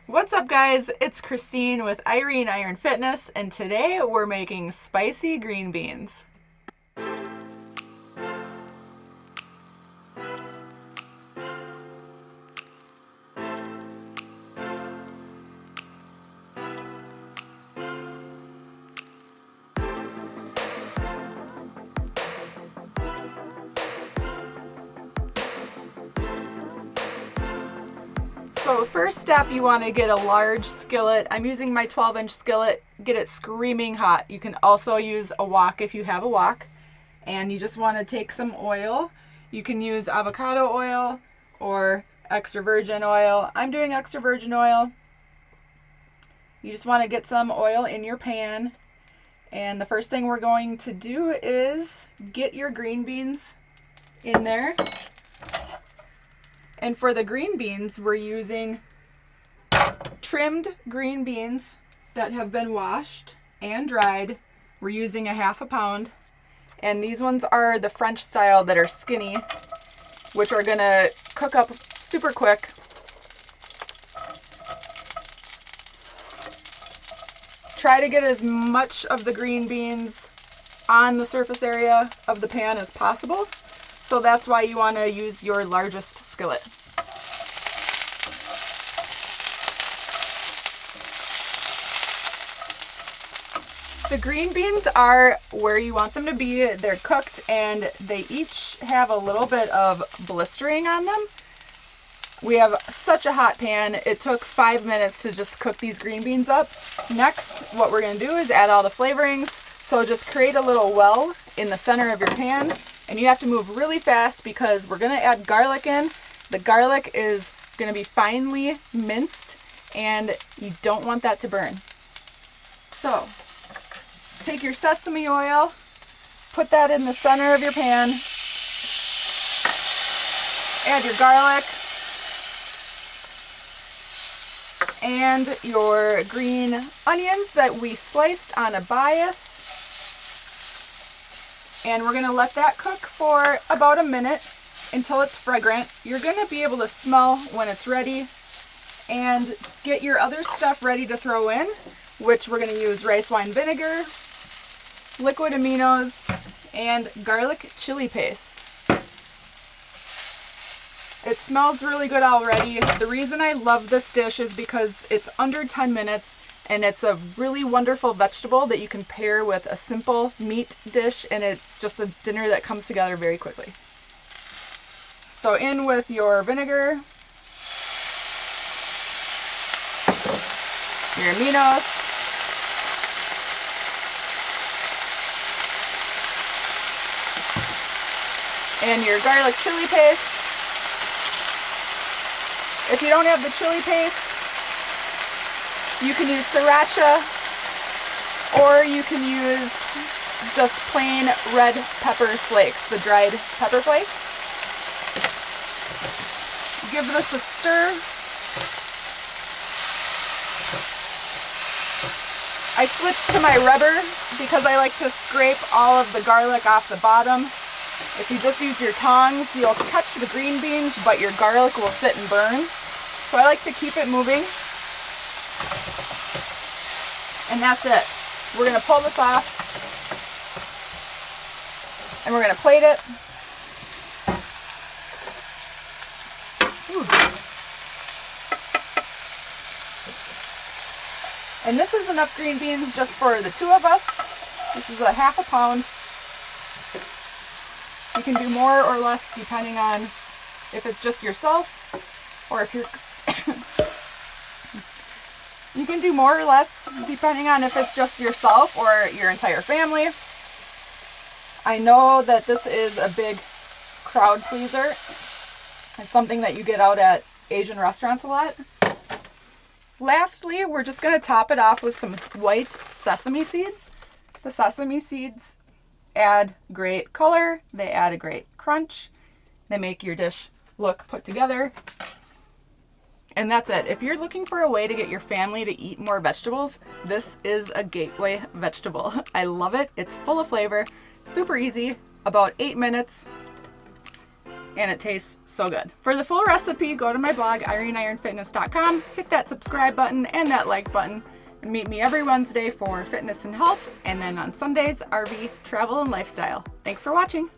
What's up, guys? It's Christine with Irene Iron Fitness, and today we're making spicy green beans. So first step, you want to get a large skillet. I'm using my 12-inch skillet. Get it screaming hot. You can also use a wok if you have a wok. And you just want to take some oil. You can use avocado oil or extra virgin oil. I'm doing extra virgin oil. You just want to get some oil in your pan. And the first thing we're going to do is get your green beans in there. And for the green beans, we're using trimmed green beans that have been washed and dried. We're using a half a pound. And these ones are the French style that are skinny, which are gonna cook up super quick. Try to get as much of the green beans on the surface area of the pan as possible. So that's why you want to use your largest skillet. The green beans are where you want them to be. They're cooked and they each have a little bit of blistering on them. We have such a hot pan. It took 5 minutes to just cook these green beans up. Next, what we're going to do is add all the flavorings. So just create a little well in the center of your pan. And you have to move really fast because we're going to add garlic in. The garlic is going to be finely minced and you don't want that to burn. So, take your sesame oil, put that in the center of your pan, add your garlic and your green onions that we sliced on a bias. And we're going to let that cook for about a minute until it's fragrant. You're going to be able to smell when it's ready and get your other stuff ready to throw in, which we're going to use rice wine vinegar, liquid aminos, and garlic chili paste. It smells really good already. The reason I love this dish is because it's under 10 minutes and it's a really wonderful vegetable that you can pair with a simple meat dish, and it's just a dinner that comes together very quickly. So in with your vinegar, your aminos, and your garlic chili paste. If you don't have the chili paste, you can use sriracha, or you can use just plain red pepper flakes, the dried pepper flakes. Give this a stir. I switched to my rubber because I like to scrape all of the garlic off the bottom. If you just use your tongs, you'll catch the green beans, but your garlic will sit and burn. So I like to keep it moving. And that's it. We're going to pull this off. And we're going to plate it. Ooh. And this is enough green beans just for the two of us. This is a half a pound. You can do more or less depending on if it's just yourself or if you're... You can do more or less depending on if it's just yourself or your entire family. I know that this is a big crowd pleaser. It's something that you get out at Asian restaurants a lot. Lastly, we're just going to top it off with some white sesame seeds. The sesame seeds add great color, they add a great crunch, they make your dish look put together. And that's it. If you're looking for a way to get your family to eat more vegetables, this is a gateway vegetable. I love it. It's full of flavor, super easy, about 8 minutes. and it tastes so good. For the full recipe, go to my blog, ironfitness.com, hit that subscribe button and that like button, and meet me every Wednesday for fitness and health, and then on Sundays, RV, travel, and lifestyle. Thanks for watching.